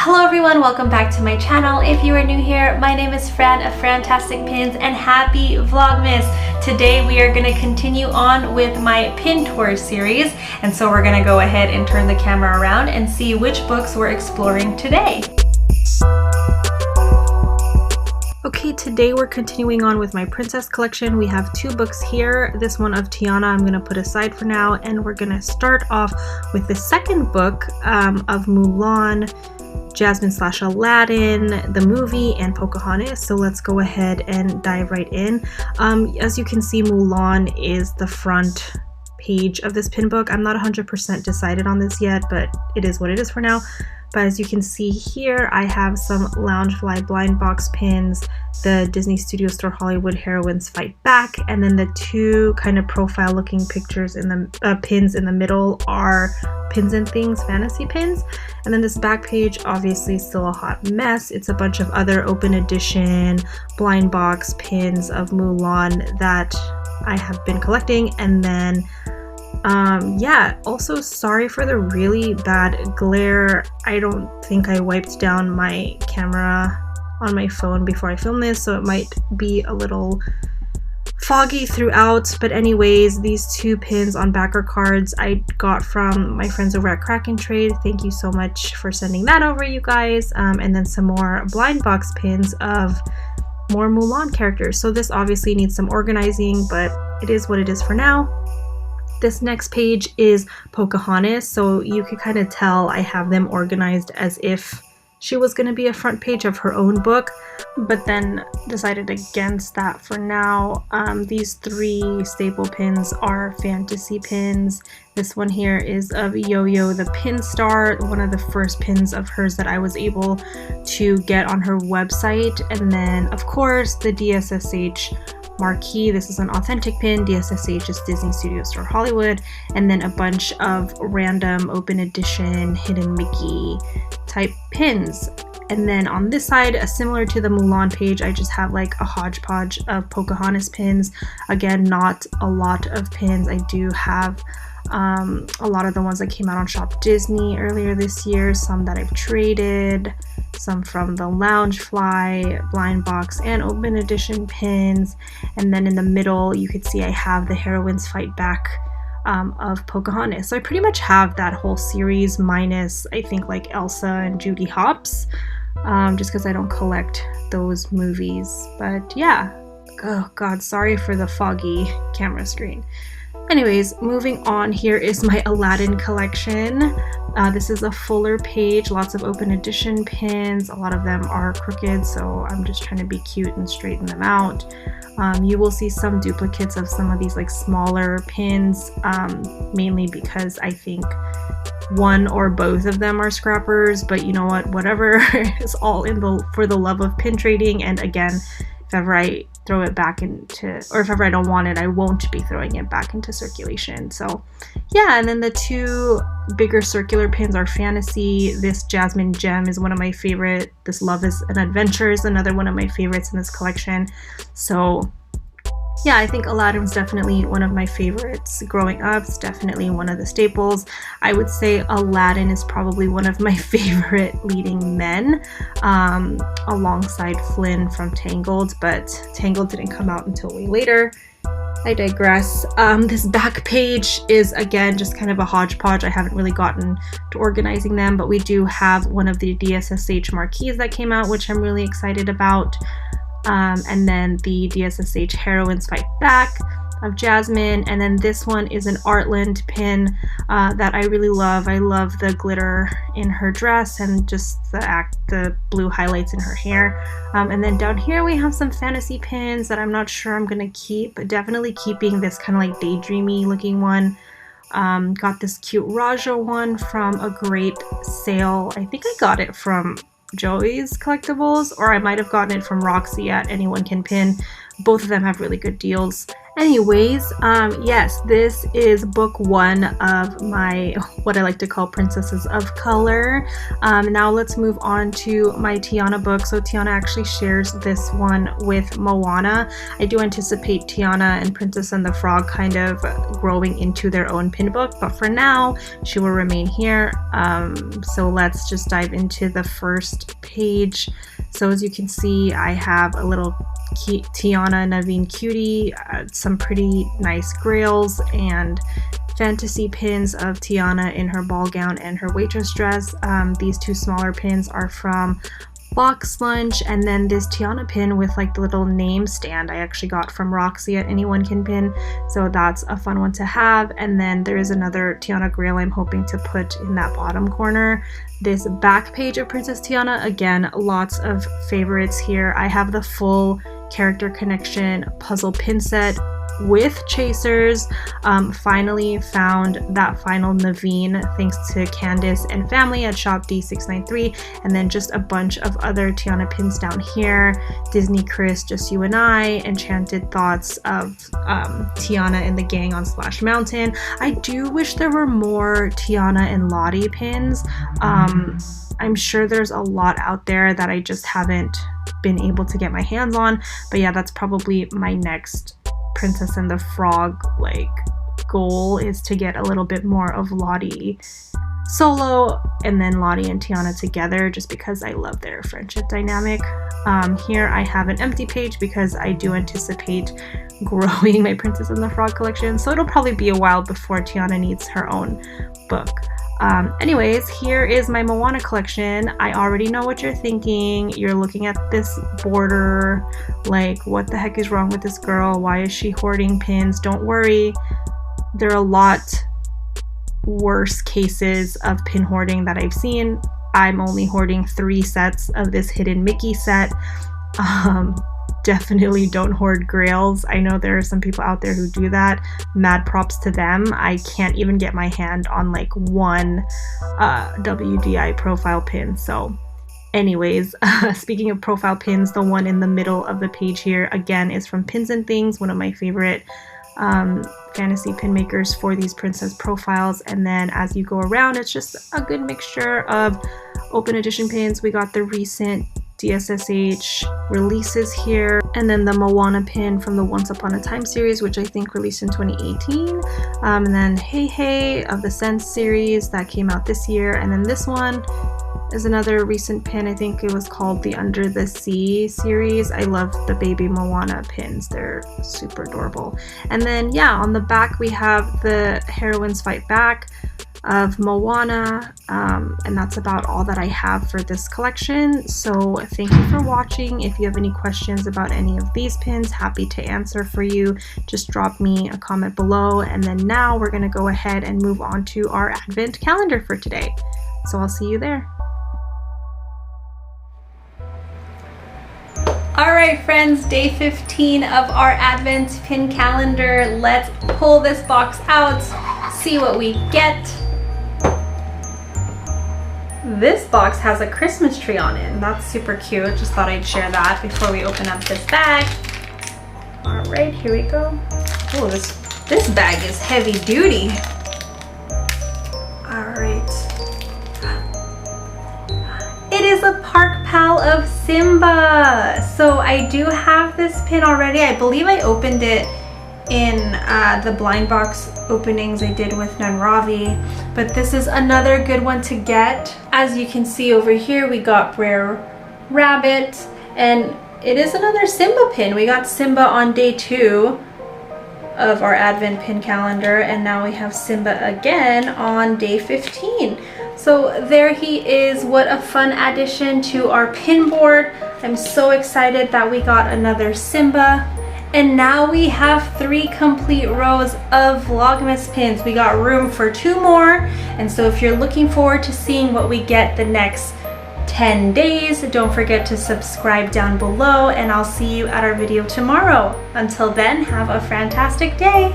Hello everyone, welcome back to my channel. If you are new here, my name is Fran of Frantastic Pins and happy Vlogmas. Today we are going to continue on with my pin tour series, and so we're going to go ahead and turn the camera around and see which books we're exploring today. Okay, today we're continuing on with my princess collection. We have two books here. This one of Tiana I'm going to put aside for now, and we're going to start off with the second book of Mulan, Jasmine / Aladdin, the movie, and Pocahontas. So let's go ahead and dive right in. As you can see, Mulan is the front page of this pin book. I'm not 100% decided on this yet, but it is what it is for now. But as you can see here, I have some LOUNGEFLY blind box pins, the Disney Studio Store Hollywood Heroines Fight Back, and then the two kind of profile looking pictures in the pins in the middle are Pins and Things fantasy pins. And then this back page, obviously still a hot mess. It's a bunch of other open edition blind box pins of Mulan that I have been collecting. And then yeah, also sorry for the really bad glare. I don't think I wiped down my camera on my phone before I filmed this, so it might be a little foggy throughout. But anyways, these two pins on backer cards I got from my friends over at Crack and Trade. Thank you so much for sending that over, you guys. And then some more blind box pins of more Mulan characters. So this obviously needs some organizing, but it is what it is for now. This next page is Pocahontas, so you could kind of tell I have them organized as if she was going to be a front page of her own book, but then decided against that for now. These three staple pins are fantasy pins. This one here is of Yo-Yo the Pin Star, one of the first pins of hers that I was able to get on her website. And then of course the DSSH marquee. This is an authentic pin. DSSH is Disney Studio Store Hollywood, and then a bunch of random open edition hidden Mickey type pins. And then on this side, similar to the Mulan page, I just have like a hodgepodge of Pocahontas pins. Again, not a lot of pins. I do have a lot of the ones that came out on Shop Disney earlier this year, some that I've traded, some from the LOUNGEFLY blind box and open edition pins. And then in the middle you could see I have the Heroines Fight Back of Pocahontas. So I pretty much have that whole series minus I think like Elsa and Judy Hopps, just because I don't collect those movies. But yeah, oh god, sorry for the foggy camera screen. Anyways, moving on, here is my Aladdin collection. This is a fuller page, lots of open edition pins. A lot of them are crooked, so I'm just trying to be cute and straighten them out. You will see some duplicates of some of these like smaller pins, mainly because I think one or both of them are scrappers, but you know what, whatever. It's all for the love of pin trading. And again, if ever I throw it back into, or if ever I don't want it, I won't be throwing it back into circulation. So yeah, and then the two bigger circular pins are fantasy. This Jasmine Gem is one of my favorite. This Love is an Adventure is another one of my favorites in this collection. So yeah, I think Aladdin was definitely one of my favorites growing up. It's definitely one of the staples. I would say Aladdin is probably one of my favorite leading men, alongside Flynn from Tangled, but Tangled didn't come out until way later. I digress. This back page is again just kind of a hodgepodge. I haven't really gotten to organizing them, but we do have one of the DSSH marquees that came out, which I'm really excited about. And then the DSSH Heroines Fight Back of Jasmine, and then this one is an Artland pin that I really love. I love the glitter in her dress and just the blue highlights in her hair. And then down here we have some fantasy pins that I'm not sure I'm gonna keep. Definitely keeping this kind of like daydreamy looking one. Got this cute Raja one from a great sale. I think I got it from Joey's Collectibles, or I might have gotten it from Roxy at Anyone Can Pin. Both of them have really good deals. Anyways, yes, this is book 1 of my, what I like to call Princesses of Color. Now let's move on to my Tiana book. So Tiana actually shares this one with Moana. I do anticipate Tiana and Princess and the Frog kind of growing into their own pin book, but for now, she will remain here. So let's just dive into the first page. So as you can see, I have a little Tiana Naveen cutie, some pretty nice grails, and fantasy pins of Tiana in her ball gown and her waitress dress. These two smaller pins are from Box Lunch, and then this Tiana pin with like the little name stand I actually got from Roxy at Anyone Can Pin, so that's a fun one to have. And then there is another Tiana grail I'm hoping to put in that bottom corner. This back page of Princess Tiana, again, lots of favorites here. I have the full character connection puzzle pin set with chasers. Finally found that final Naveen thanks to Candace and family at shop D693, and then just a bunch of other Tiana pins down here. Disney Chris, Just You and I, Enchanted Thoughts of Tiana and the gang on Splash Mountain. I do wish there were more Tiana and Lottie pins. I'm sure there's a lot out there that I just haven't been able to get my hands on, but yeah, that's probably my next Princess and the Frog like goal, is to get a little bit more of Lottie solo and then Lottie and Tiana together, just because I love their friendship dynamic. Here I have an empty page because I do anticipate growing my Princess and the Frog collection, so it'll probably be a while before Tiana needs her own book. Anyways, here is my Moana collection. I already know what you're thinking. You're looking at this border like, what the heck is wrong with this girl? Why is she hoarding pins? Don't worry, there are a lot worse cases of pin hoarding that I've seen. I'm only hoarding 3 sets of this hidden Mickey set. Definitely don't hoard grails. I know there are some people out there who do that. Mad props to them. I can't even get my hand on like one WDI profile pin. So anyways, speaking of profile pins, the one in the middle of the page here again is from Pins and Things, one of my favorite fantasy pin makers for these princess profiles. And then as you go around, it's just a good mixture of open edition pins. We got the recent DSSH releases here, and then the Moana pin from the Once Upon a Time series, which I think released in 2018, and then Hey Hey of the Sense series that came out this year, and then this one is another recent pin. I think it was called the Under the Sea series. I love the baby Moana pins, they're super adorable. And then yeah, on the back we have the Heroines Fight Back of Moana, and that's about all that I have for this collection. So thank you for watching. If you have any questions about any of these pins, happy to answer for you. Just drop me a comment below, and then now we're going to go ahead and move on to our advent calendar for today. So I'll see you there. Alright friends, day 15 of our advent pin calendar. Let's pull this box out, see what we get. This box has a Christmas tree on it, and that's super cute. Just thought I'd share that before we open up this bag. Alright, here we go. Oh, this bag is heavy duty. Alright. It is a Pal of Simba. So I do have this pin already. I believe I opened it in the blind box openings I did with Nanravi, but this is another good one to get. As you can see over here, we got Brer Rabbit, and it is another Simba pin. We got Simba on day 2 of our advent pin calendar, and now we have Simba again on day 15. So there he is. What a fun addition to our pin board. I'm so excited that we got another Simba. And now we have 3 complete rows of Vlogmas pins. We got room for 2 more. And so if you're looking forward to seeing what we get the next 10 days, don't forget to subscribe down below, and I'll see you at our video tomorrow. Until then, have a fantastic day.